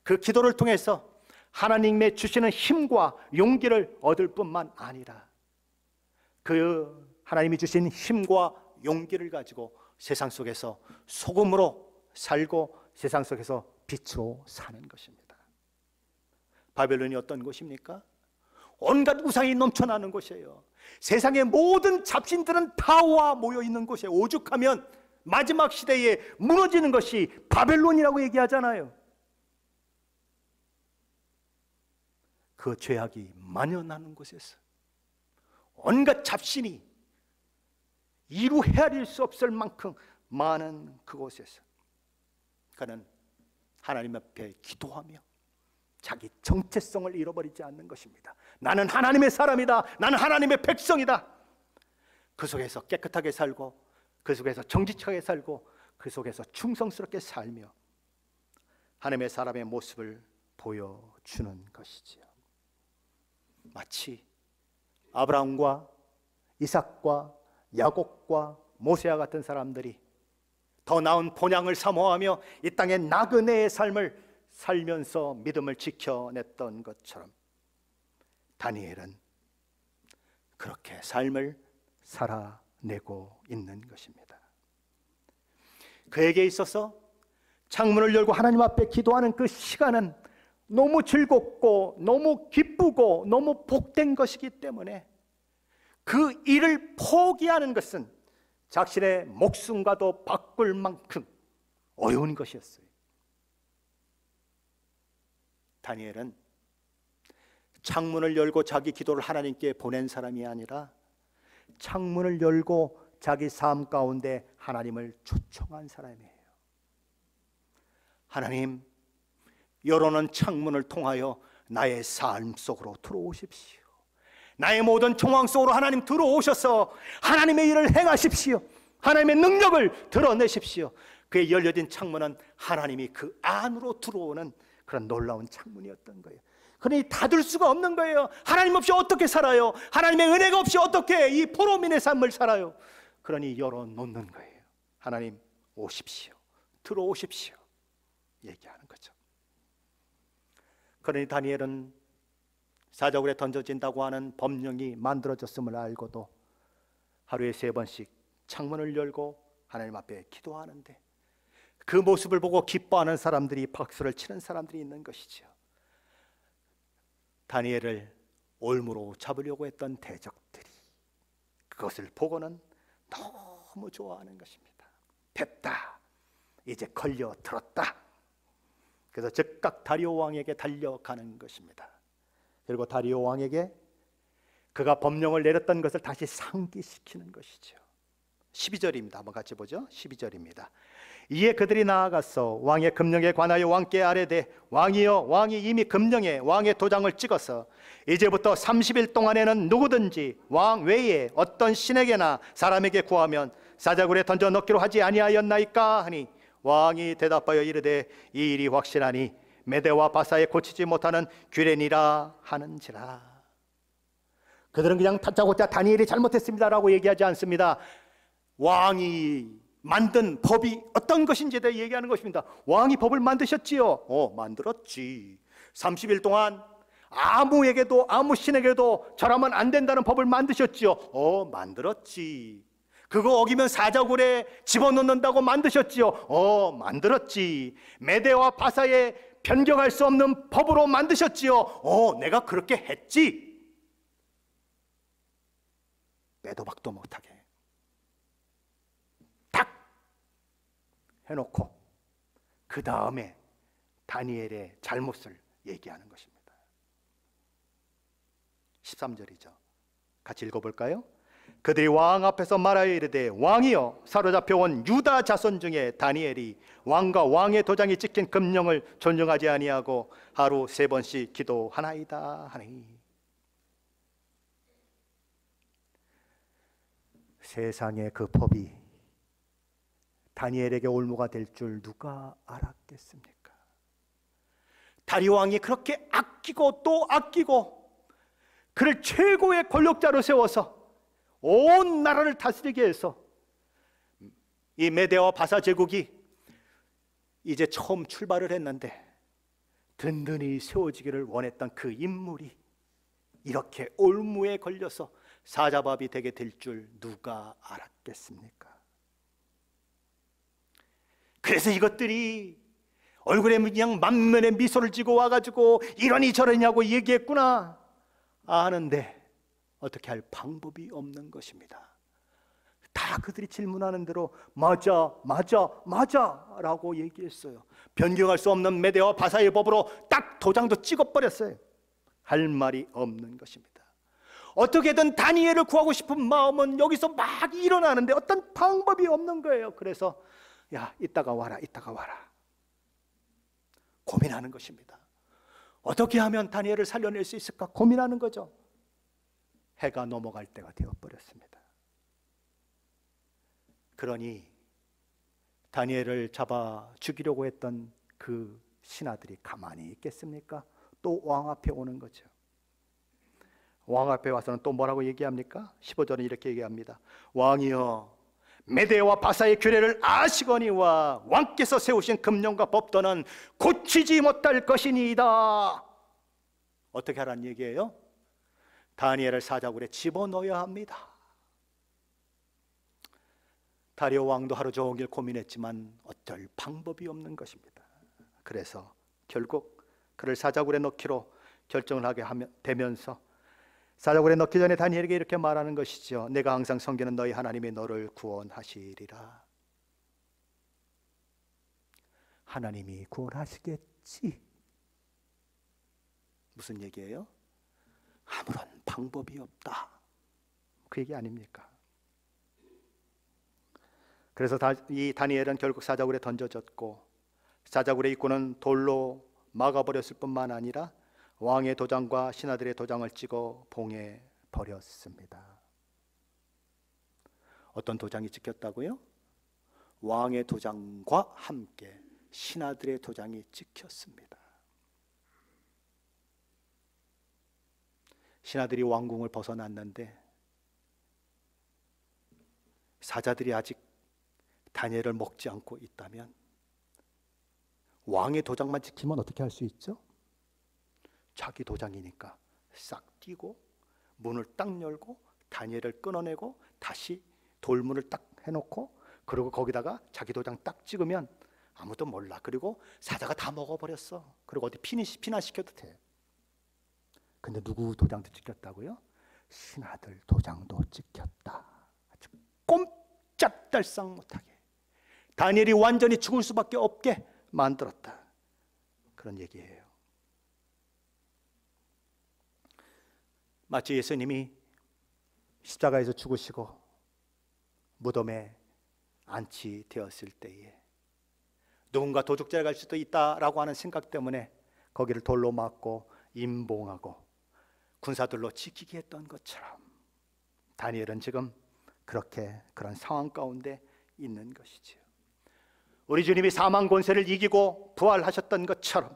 그 기도를 통해서 하나님의 주시는 힘과 용기를 얻을 뿐만 아니라 그 하나님이 주신 힘과 용기를 가지고 세상 속에서 소금으로 살고 세상 속에서 빛으로 사는 것입니다. 바벨론이 어떤 곳입니까? 온갖 우상이 넘쳐나는 곳이에요. 세상의 모든 잡신들은 다 모여 있는 곳이에요. 오죽하면 마지막 시대에 무너지는 것이 바벨론이라고 얘기하잖아요. 그 죄악이 만연하는 곳에서 온갖 잡신이 이루 헤아릴 수 없을 만큼 많은 그곳에서 그는 하나님 앞에 기도하며 자기 정체성을 잃어버리지 않는 것입니다. 나는 하나님의 사람이다. 나는 하나님의 백성이다. 그 속에서 깨끗하게 살고 그 속에서 정직하게 살고 그 속에서 충성스럽게 살며 하나님의 사람의 모습을 보여주는 것이지요. 마치 아브라함과 이삭과 야곱과 모세와 같은 사람들이 더 나은 본향을 사모하며 이 땅의 나그네의 삶을 살면서 믿음을 지켜냈던 것처럼 다니엘은 그렇게 삶을 살아내고 있는 것입니다. 그에게 있어서 창문을 열고 하나님 앞에 기도하는 그 시간은 너무 즐겁고 너무 기쁘고 너무 복된 것이기 때문에 그 일을 포기하는 것은 자신의 목숨과도 바꿀 만큼 어려운 것이었어요. 다니엘은 창문을 열고 자기 기도를 하나님께 보낸 사람이 아니라 창문을 열고 자기 삶 가운데 하나님을 초청한 사람이에요. 하나님, 열어놓은 창문을 통하여 나의 삶 속으로 들어오십시오. 나의 모든 정황 속으로 하나님 들어오셔서 하나님의 일을 행하십시오. 하나님의 능력을 드러내십시오. 그의 열려진 창문은 하나님이 그 안으로 들어오는 그런 놀라운 창문이었던 거예요. 그러니 닫을 수가 없는 거예요. 하나님 없이 어떻게 살아요? 하나님의 은혜가 없이 어떻게 이 포로민의 삶을 살아요? 그러니 열어놓는 거예요. 하나님 오십시오. 들어오십시오. 얘기하는 거죠. 그러니 다니엘은 사자굴에 던져진다고 하는 법령이 만들어졌음을 알고도 하루에 3번씩 창문을 열고 하나님 앞에 기도하는데, 그 모습을 보고 기뻐하는 사람들이, 박수를 치는 사람들이 있는 것이죠. 다니엘을 올무로 잡으려고 했던 대적들이 그것을 보고는 너무 좋아하는 것입니다. 됐다, 이제 걸려들었다. 그래서 즉각 다리오 왕에게 달려가는 것입니다. 그리고 다리오 왕에게 그가 법령을 내렸던 것을 다시 상기시키는 것이죠. 12절입니다. 한번 같이 보죠. 12절입니다. 이에 그들이 나아가서 왕의 금령에 관하여 왕께 아뢰되, 왕이여, 왕이 이미 금령에 왕의 도장을 찍어서 이제부터 30일 동안에는 누구든지 왕 외에 어떤 신에게나 사람에게 구하면 사자굴에 던져 넣기로 하지 아니하였나이까 하니, 왕이 대답하여 이르되, 이 일이 확실하니 메대와 바사에 고치지 못하는 규례니라 하는지라. 그들은 그냥 다짜고짜 다니엘이 잘못했습니다라고 얘기하지 않습니다. 왕이 만든 법이 어떤 것인지에 대해 얘기하는 것입니다. 왕이 법을 만드셨지요? 만들었지. 30일 동안 아무에게도, 아무 신에게도 절하면 안 된다는 법을 만드셨지요? 만들었지. 그거 어기면 사자굴에 집어넣는다고 만드셨지요? 만들었지. 메대와 바사에 변경할 수 없는 법으로 만드셨지요? 내가 그렇게 했지. 빼도 박도 못하게 딱 해놓고 그 다음에 다니엘의 잘못을 얘기하는 것입니다. 13절이죠. 같이 읽어볼까요? 그들이 왕 앞에서 말하여 이르되, 왕이여, 사로잡혀온 유다 자손 중에 다니엘이 왕과 왕의 도장이 찍힌 금령을 존중하지 아니하고 하루 3번씩 기도하나이다 하니. 세상의 그 법이 다니엘에게 올무가 될 줄 누가 알았겠습니까? 다리오 왕이 그렇게 아끼고 또 아끼고 그를 최고의 권력자로 세워서 온 나라를 다스리게 해서 이 메대와 바사 제국이 이제 처음 출발을 했는데 든든히 세워지기를 원했던 그 인물이 이렇게 올무에 걸려서 사자밥이 되게 될 줄 누가 알았겠습니까? 그래서 이것들이 얼굴에 그냥 만면에 미소를 지고 와가지고 이러니 저러냐고 얘기했구나 아는데 어떻게 할 방법이 없는 것입니다. 다 그들이 질문하는 대로 맞아 라고 얘기했어요. 변경할 수 없는 메대와 바사의 법으로 딱 도장도 찍어버렸어요. 할 말이 없는 것입니다. 어떻게든 다니엘을 구하고 싶은 마음은 여기서 막 일어나는데 어떤 방법이 없는 거예요. 그래서 야, 이따가 와라 고민하는 것입니다. 어떻게 하면 다니엘을 살려낼 수 있을까 고민하는 거죠. 해가 넘어갈 때가 되어버렸습니다. 그러니 다니엘을 잡아 죽이려고 했던 그 신하들이 가만히 있겠습니까? 또 왕 앞에 오는 거죠. 왕 앞에 와서는 또 뭐라고 얘기합니까? 15절은 이렇게 얘기합니다. 왕이여, 메대와 바사의 규례를 아시거니와 왕께서 세우신 금령과 법도는 고치지 못할 것이니이다. 어떻게 하라는 얘기예요? 다니엘을 사자굴에 집어넣어야 합니다. 다리오 왕도 하루 종일 고민했지만 어쩔 방법이 없는 것입니다. 그래서 결국 그를 사자굴에 넣기로 결정을 하게 되면서 사자굴에 넣기 전에 다니엘에게 이렇게 말하는 것이죠. 내가 항상 섬기는 너희 하나님이 너를 구원하시리라. 하나님이 구원하시겠지. 무슨 얘기예요? 아무런 방법이 없다. 그 얘기 아닙니까? 그래서 이 다니엘은 결국 사자굴에 던져졌고 사자굴의 입구는 돌로 막아버렸을 뿐만 아니라 왕의 도장과 신하들의 도장을 찍어 봉에 버렸습니다. 어떤 도장이 찍혔다고요? 왕의 도장과 함께 신하들의 도장이 찍혔습니다. 신하들이 왕궁을 벗어났는데 사자들이 아직 다니엘을 먹지 않고 있다면 왕의 도장만 지키면 어떻게 할 수 있죠? 자기 도장이니까 싹 띄고 문을 딱 열고 다니엘을 끊어내고 다시 돌문을 딱 해놓고, 그리고 거기다가 자기 도장 딱 찍으면 아무도 몰라. 그리고 사자가 다 먹어버렸어. 그리고 어디 피난시켜도 돼. 근데 누구 도장도 찍혔다고요? 신하들 도장도 찍혔다. 아주 꼼짝달싹 못하게 다니엘이 완전히 죽을 수밖에 없게 만들었다. 그런 얘기예요. 마치 예수님이 십자가에서 죽으시고 무덤에 안치되었을 때에 누군가 도둑질을 갈 수도 있다라고 하는 생각 때문에 거기를 돌로 막고 임봉하고 군사들로 지키게 했던 것처럼 다니엘은 지금 그런 상황 가운데 있는 것이지요. 우리 주님이 사망 권세를 이기고 부활하셨던 것처럼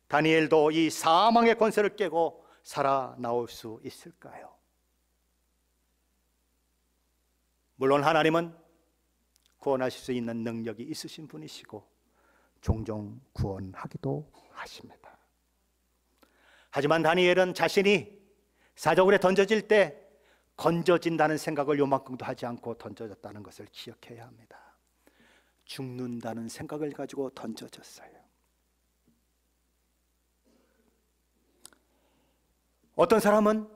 다니엘도 이 사망의 권세를 깨고 살아나올 수 있을까요? 물론 하나님은 구원하실 수 있는 능력이 있으신 분이시고 종종 구원하기도 하십니다. 하지만 다니엘은 자신이 사자굴에 던져질 때 건져진다는 생각을 요만큼도 하지 않고 던져졌다는 것을 기억해야 합니다. 죽는다는 생각을 가지고 던져졌어요. 어떤 사람은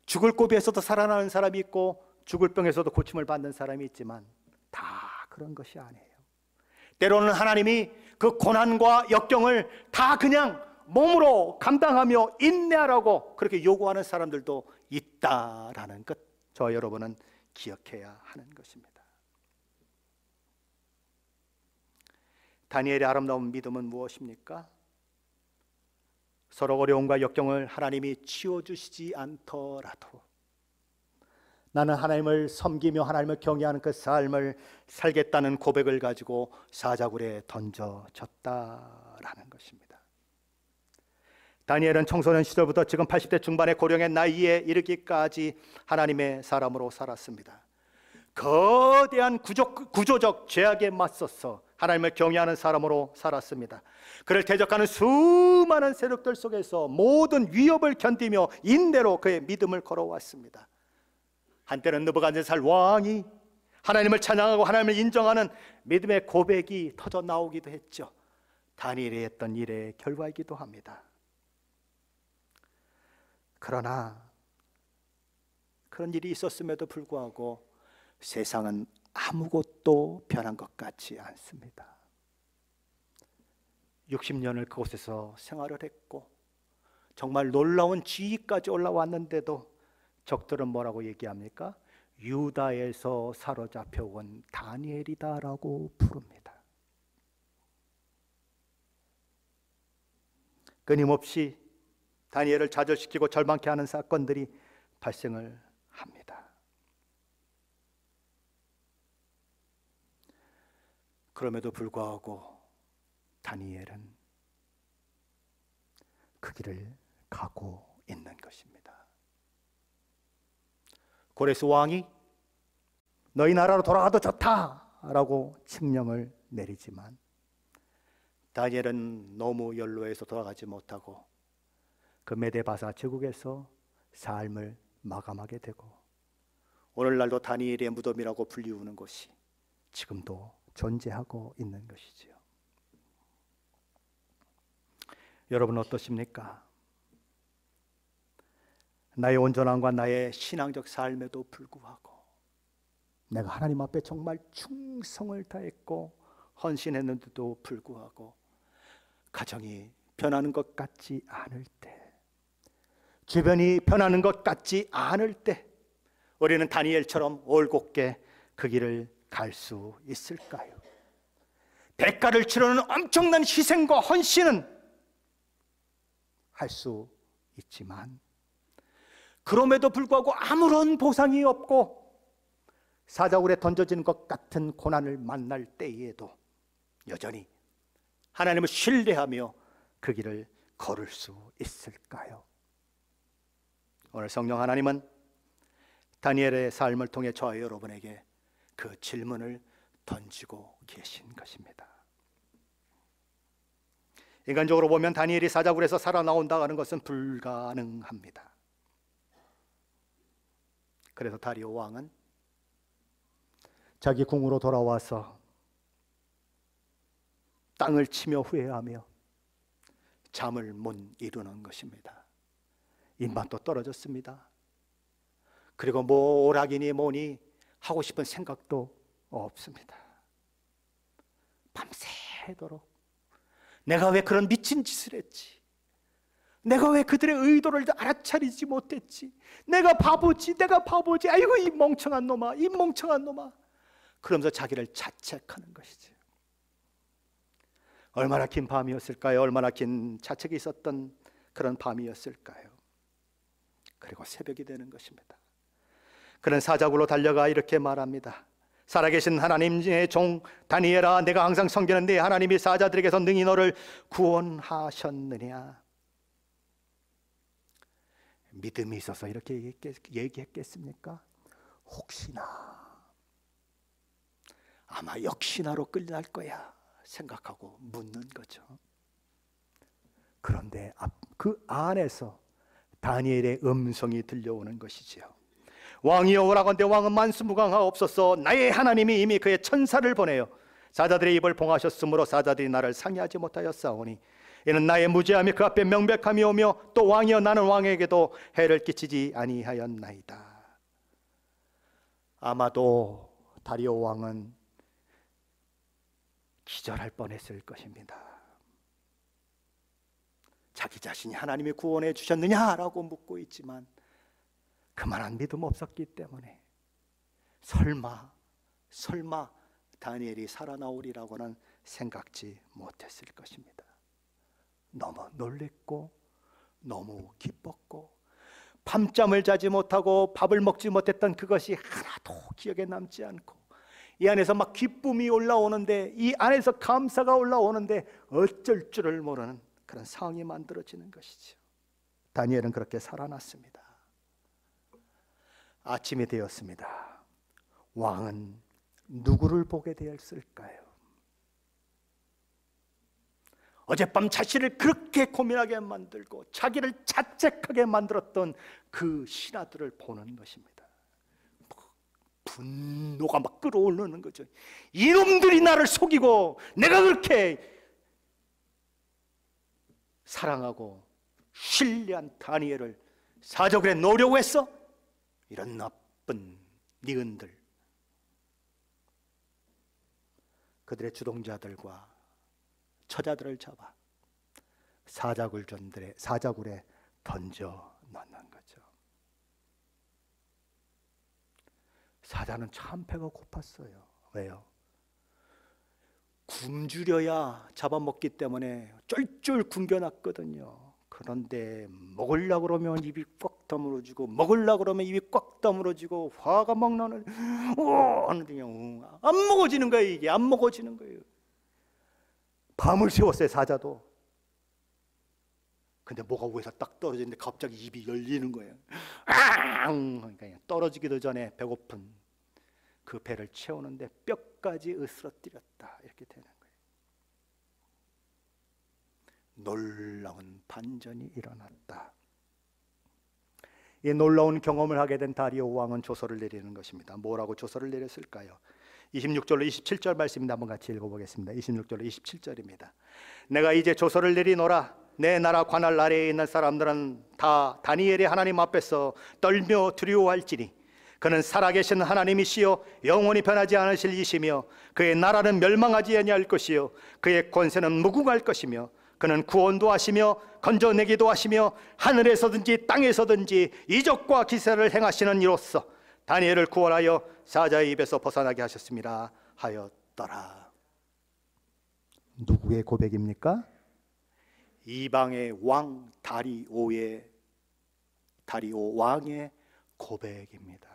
죽을 고비에서도 살아나는 사람이 있고 죽을 병에서도 고침을 받는 사람이 있지만 다 그런 것이 아니에요. 때로는 하나님이 그 고난과 역경을 다 그냥 몸으로 감당하며 인내하라고 그렇게 요구하는 사람들도 있다라는 것, 저와 여러분은 기억해야 하는 것입니다. 다니엘의 아름다운 믿음은 무엇입니까? 서로 어려움과 역경을 하나님이 치워주시지 않더라도 나는 하나님을 섬기며 하나님을 경외하는 그 삶을 살겠다는 고백을 가지고 사자굴에 던져졌다라는 것입니다. 다니엘은 청소년 시절부터 지금 80대 중반의 고령의 나이에 이르기까지 하나님의 사람으로 살았습니다. 거대한 구조적 죄악에 맞서서 하나님을 경외하는 사람으로 살았습니다. 그를 대적하는 수많은 세력들 속에서 모든 위협을 견디며 인내로 그의 믿음을 걸어왔습니다. 한때는 느부갓네살 왕이 하나님을 찬양하고 하나님을 인정하는 믿음의 고백이 터져 나오기도 했죠. 다니엘이 했던 일의 결과이기도 합니다. 그러나 그런 일이 있었음에도 불구하고 세상은 아무것도 변한 것 같지 않습니다. 60년을 그곳에서 생활을 했고 정말 놀라운 지위까지 올라왔는데도 적들은 뭐라고 얘기합니까? 유다에서 사로잡혀 온 다니엘이다라고 부릅니다. 끊임없이 다니엘을 좌절시키고 절망케 하는 사건들이 발생을 합니다. 그럼에도 불구하고 다니엘은 그 길을 가고 있는 것입니다. 고레스 왕이 너희 나라로 돌아가도 좋다라고 칙령을 내리지만 다니엘은 너무 연로해서 돌아가지 못하고 그 메데바사 제국에서 삶을 마감하게 되고 오늘날도 다니엘의 무덤이라고 불리우는 곳이 지금도 존재하고 있는 것이지요. 여러분 어떠십니까? 나의 온전함과 나의 신앙적 삶에도 불구하고 내가 하나님 앞에 정말 충성을 다했고 헌신했는데도 불구하고 가정이 변하는 것 같지 않을 때, 주변이 변하는 것 같지 않을 때 우리는 다니엘처럼 올곧게 그 길을 갈 수 있을까요? 대가를 치르는 엄청난 희생과 헌신은 할 수 있지만 그럼에도 불구하고 아무런 보상이 없고 사자굴에 던져지는 것 같은 고난을 만날 때에도 여전히 하나님을 신뢰하며 그 길을 걸을 수 있을까요? 오늘 성령 하나님은 다니엘의 삶을 통해 저와 여러분에게 그 질문을 던지고 계신 것입니다. 인간적으로 보면 다니엘이 사자굴에서 살아나온다는 것은 불가능합니다. 그래서 다리오 왕은 자기 궁으로 돌아와서 땅을 치며 후회하며 잠을 못 이루는 것입니다. 입맛도 떨어졌습니다. 그리고 뭘 하기니 뭐니 하고 싶은 생각도 없습니다. 밤새도록 내가 왜 그런 미친 짓을 했지? 내가 왜 그들의 의도를 알아차리지 못했지? 내가 바보지, 내가 바보지. 아이고 이 멍청한 놈아, 이 멍청한 놈아. 그러면서 자기를 자책하는 것이죠. 얼마나 긴 밤이었을까요? 얼마나 긴 자책이 있었던 그런 밤이었을까요? 그리고 새벽이 되는 것입니다. 그는 사자굴로 달려가 이렇게 말합니다. 살아계신 하나님의 종 다니엘아, 내가 항상 섬기는 네 하나님이 사자들에게서 능히 너를 구원하셨느냐? 믿음이 있어서 이렇게 얘기했겠습니까? 혹시나, 아마 역시나로 끌려날 거야 생각하고 묻는 거죠. 그런데 그 안에서 다니엘의 음성이 들려오는 것이지요. 왕이여 오라건대 왕은 만수무강하옵소서. 나의 하나님이 이미 그의 천사를 보내어 사자들의 입을 봉하셨으므로 사자들이 나를 상해하지 못하였사오니 이는 나의 무죄함이 그 앞에 명백함이 오며 또 왕이여 나는 왕에게도 해를 끼치지 아니하였나이다. 아마도 다리오 왕은 기절할 뻔했을 것입니다. 자기 자신이 하나님이 구원해 주셨느냐라고 묻고 있지만 그만한 믿음 없었기 때문에 설마 다니엘이 살아나오리라고는 생각지 못했을 것입니다. 너무 놀랬고 너무 기뻤고 밤잠을 자지 못하고 밥을 먹지 못했던 그것이 하나도 기억에 남지 않고 이 안에서 막 기쁨이 올라오는데, 이 안에서 감사가 올라오는데 어쩔 줄을 모르는 그런 상황이 만들어지는 것이죠. 다니엘은 그렇게 살아났습니다. 아침이 되었습니다. 왕은 누구를 보게 되었을까요? 어젯밤 자신을 그렇게 고민하게 만들고 자기를 자책하게 만들었던 그 신하들을 보는 것입니다. 분노가 막 끓어오르는 거죠. 이놈들이 나를 속이고 내가 그렇게 사랑하고 신뢰한 다니엘을 사자굴에 넣으려고 했어? 이런 나쁜 니은들. 그들의 주동자들과 처자들을 잡아 사자굴에 던져 넣는 거죠. 사자는 참 배가 고팠어요. 왜요? 굶주려야 잡아먹기 때문에 쫄쫄 굶겨놨거든요. 그런데 먹으려고 그러면 입이 꽉 다물어지고 먹으려고 그러면 입이 꽉 다물어지고 화가 막 나는 하는데 안 먹어지는 거예요. 이게 안 먹어지는 거예요. 밤을 새웠어요, 사자도. 근데 뭐가 위에서 딱 떨어지는데 갑자기 입이 열리는 거예요. 그러니까 떨어지기도 전에 배고픈 그 배를 채우는데 뼈까지 으스러뜨렸다, 이렇게 되는 거예요. 놀라운 반전이 일어났다. 이 놀라운 경험을 하게 된 다리오 왕은 조서를 내리는 것입니다. 뭐라고 조서를 내렸을까요? 26절로 27절 말씀입니다. 한번 같이 읽어보겠습니다. 26절로 27절입니다. 내가 이제 조서를 내리노라. 내 나라 관할 아래에 있는 사람들은 다 다니엘의 하나님 앞에서 떨며 두려워할지니 그는 살아계신 하나님이시여 영원히 변하지 않으실 이시며 그의 나라는 멸망하지 아니할 것이요 그의 권세는 무궁할 것이며 그는 구원도 하시며 건져내기도 하시며 하늘에서든지 땅에서든지 이적과 기사를 행하시는 이로써 다니엘을 구원하여 사자의 입에서 벗어나게 하셨습니다 하였더라. 누구의 고백입니까? 이방의 왕 다리오의 다리오 왕의 고백입니다.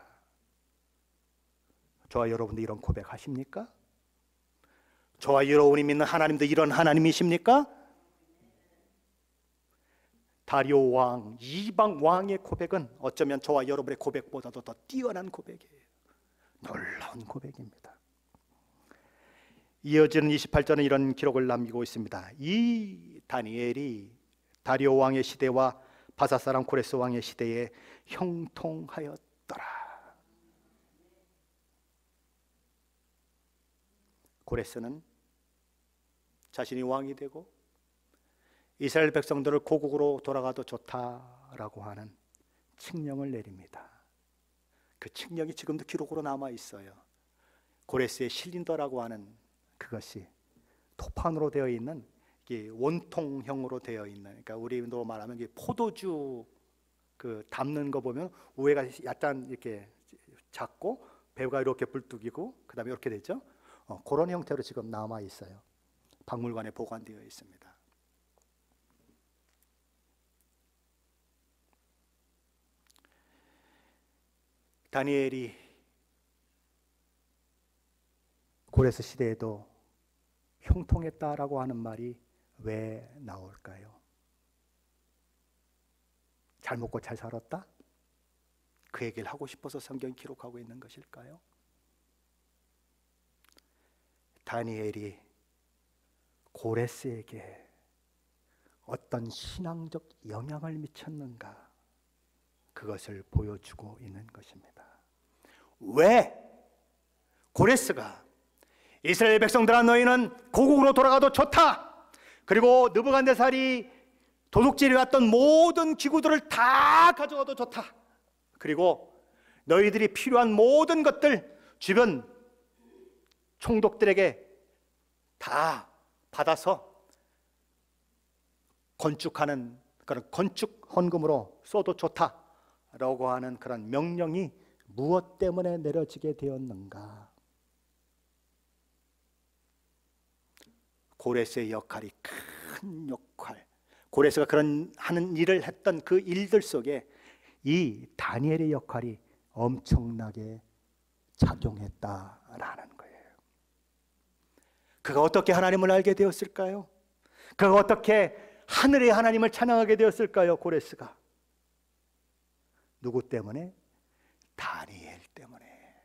저와 여러분도 이런 고백하십니까? 저와 여러분이 믿는 하나님도 이런 하나님이십니까? 다리오 왕, 이방 왕의 고백은 어쩌면 저와 여러분의 고백보다도 더 뛰어난 고백이에요. 놀라운 고백입니다. 이어지는 28절은 이런 기록을 남기고 있습니다. 이 다니엘이 다리오 왕의 시대와 바사 사람 고레스 왕의 시대에 형통하였더라. 고레스는 자신이 왕이 되고 이스라엘 백성들을 고국으로 돌아가도 좋다라고 하는 칙령을 내립니다. 그 칙령이 지금도 기록으로 남아 있어요. 고레스의 실린더라고 하는 그것이 토판으로 되어 있는, 이게 원통형으로 되어 있는, 그러니까 우리로 말하면 이게 포도주 그 담는 거 보면 우회가 약간 이렇게 작고 배가 이렇게 불뚝이고 그다음에 이렇게 되죠. 그런 형태로 지금 남아 있어요. 박물관에 보관되어 있습니다. 다니엘이 고레스 시대에도 형통했다라고 하는 말이 왜 나올까요? 잘 먹고 잘 살았다? 그 얘기를 하고 싶어서 성경이 기록하고 있는 것일까요? 다니엘이 고레스에게 어떤 신앙적 영향을 미쳤는가, 그것을 보여주고 있는 것입니다. 왜 고레스가 이스라엘 백성들아 너희는 고국으로 돌아가도 좋다, 그리고 느부갓네살이 도둑질해 왔던 모든 기구들을 다 가져가도 좋다, 그리고 너희들이 필요한 모든 것들 주변 총독들에게 다 받아서 건축하는 그런 건축 헌금으로 써도 좋다라고 하는 그런 명령이 무엇 때문에 내려지게 되었는가? 고레스의 역할이 큰 역할, 고레스가 그런 하는 일을 했던 그 일들 속에 이 다니엘의 역할이 엄청나게 작용했다라는 거예요. 그가 어떻게 하나님을 알게 되었을까요? 그가 어떻게 하늘의 하나님을 찬양하게 되었을까요? 고레스가 누구 때문에? 다니엘 때문에.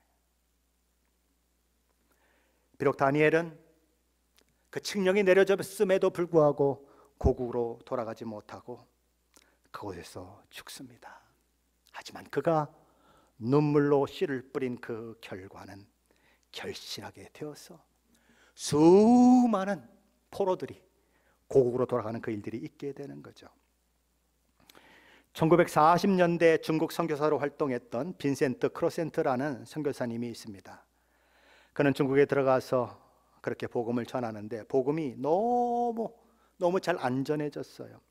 비록 다니엘은 그 칙령이 내려졌음에도 불구하고 고국으로 돌아가지 못하고 그곳에서 죽습니다. 하지만 그가 눈물로 씨를 뿌린 그 결과는 결실하게 되어서 수많은 포로들이 고국으로 돌아가는 그 일들이 있게 되는 거죠. 1940년대 중국 선교사로 활동했던 빈센트 크로센트라는 선교사님이 있습니다. 그는 중국에 들어가서 그렇게 복음을 전하는데 복음이 너무 잘 안 전해졌어요.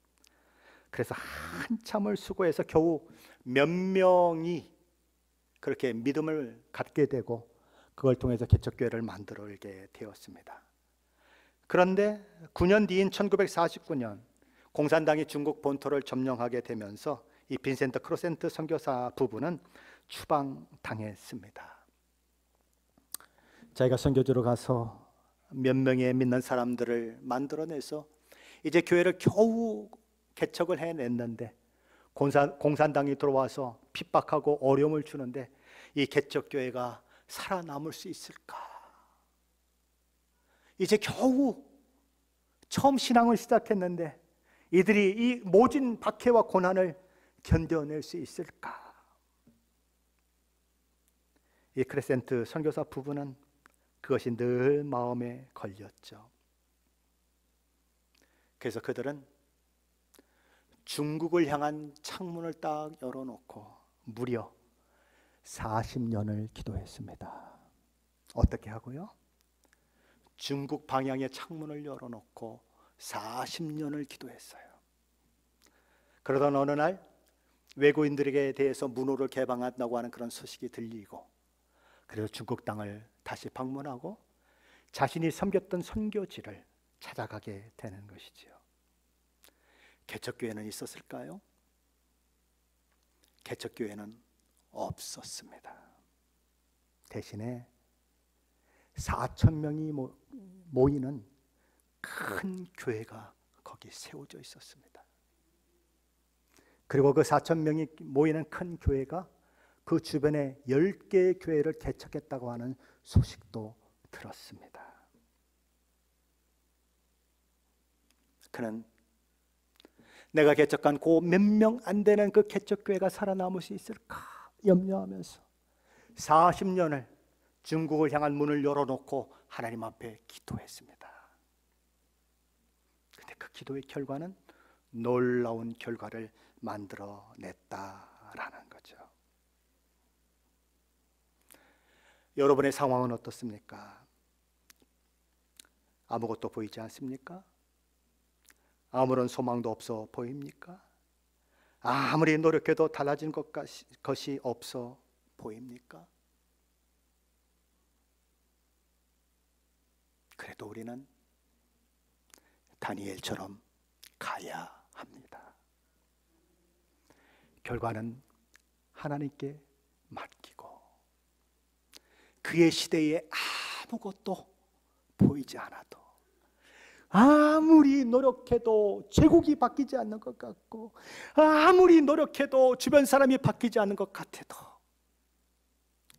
그래서 한참을 수고해서 겨우 몇 명이 그렇게 믿음을 갖게 되고 그걸 통해서 개척교회를 만들게 되었습니다. 그런데 9년 뒤인 1949년 공산당이 중국 본토를 점령하게 되면서 이 빈센트 크로센트 선교사 부부는 추방당했습니다. 자기가 선교지로 가서 몇 명의 믿는 사람들을 만들어내서 이제 교회를 겨우 개척을 해냈는데 공산당이 들어와서 핍박하고 어려움을 주는데 이 개척교회가 살아남을 수 있을까? 이제 겨우 처음 신앙을 시작했는데 이들이 이 모진 박해와 고난을 견뎌낼 수 있을까? 이 크레센트 선교사 부부는 그것이 늘 마음에 걸렸죠. 그래서 그들은 중국을 향한 창문을 딱 열어놓고 무려 40년을 기도했습니다. 어떻게 하고요? 중국 방향의 창문을 열어놓고 40년을 기도했어요. 그러던 어느 날 외국인들에게 대해서 문호를 개방한다고 하는 그런 소식이 들리고 그래서 중국 땅을 다시 방문하고 자신이 섬겼던 선교지를 찾아가게 되는 것이지요. 개척교회는 있었을까요? 개척교회는 없었습니다. 대신에 4,000명이 모이는 큰 교회가 거기 세워져 있었습니다. 그리고 그 4,000명이 모이는 큰 교회가 그 주변에 10개의 교회를 개척했다고 하는 소식도 들었습니다. 그는 내가 개척한 그 몇 명 안 되는 그 개척교회가 살아남을 수 있을까 염려하면서 40년을 중국을 향한 문을 열어놓고 하나님 앞에 기도했습니다. 근데 그 기도의 결과는 놀라운 결과를 만들어냈다라는 거죠. 여러분의 상황은 어떻습니까? 아무것도 보이지 않습니까? 아무런 소망도 없어 보입니까? 아무리 노력해도 달라진 것이 없어 보입니까? 그래도 우리는 다니엘처럼 가야 합니다. 결과는 하나님께 맡기고 그의 시대에 아무것도 보이지 않아도 아무리 노력해도 제국이 바뀌지 않는 것 같고 아무리 노력해도 주변 사람이 바뀌지 않는 것 같아도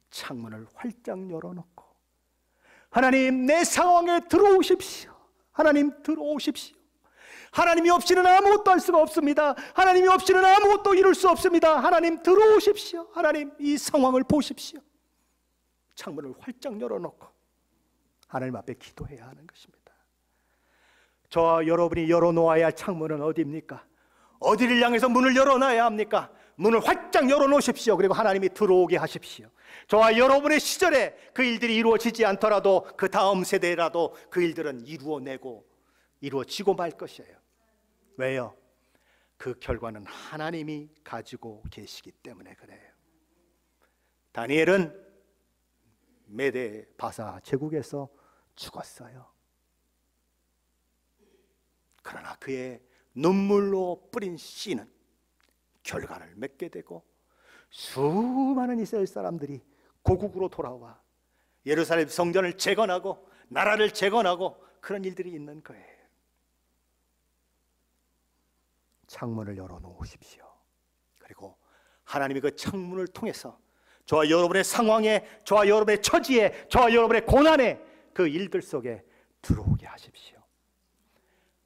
창문을 활짝 열어놓고 하나님 내 상황에 들어오십시오. 하나님 들어오십시오. 하나님이 없이는 아무것도 할 수가 없습니다. 하나님이 없이는 아무것도 이룰 수 없습니다. 하나님 들어오십시오. 하나님 이 상황을 보십시오. 창문을 활짝 열어놓고 하나님 앞에 기도해야 하는 것입니다. 저와 여러분이 열어놓아야 할 창문은 어디입니까? 어디를 향해서 문을 열어놔야 합니까? 문을 활짝 열어놓으십시오. 그리고 하나님이 들어오게 하십시오. 저와 여러분의 시절에 그 일들이 이루어지지 않더라도 그 다음 세대라도 그 일들은 이루어지고 말 것이에요. 왜요? 그 결과는 하나님이 가지고 계시기 때문에 그래요. 다니엘은 메데 바사 제국에서 죽었어요. 그러나 그의 눈물로 뿌린 씨는 결과를 맺게 되고 수많은 이스라엘 사람들이 고국으로 돌아와 예루살렘 성전을 재건하고 나라를 재건하고 그런 일들이 있는 거예요. 창문을 열어놓으십시오. 그리고 하나님이 그 창문을 통해서 저와 여러분의 상황에, 저와 여러분의 처지에, 저와 여러분의 고난에 그 일들 속에 들어오게 하십시오.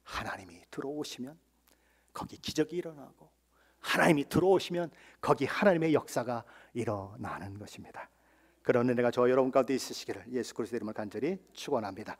하나님이 들어오시면 거기 기적이 일어나고 하나님이 들어오시면 거기 하나님의 역사가 일어나는 것입니다. 그런 은혜가 저와 여러분 가운데 있으시기를 예수 그리스도의 이름으로 간절히 축원합니다.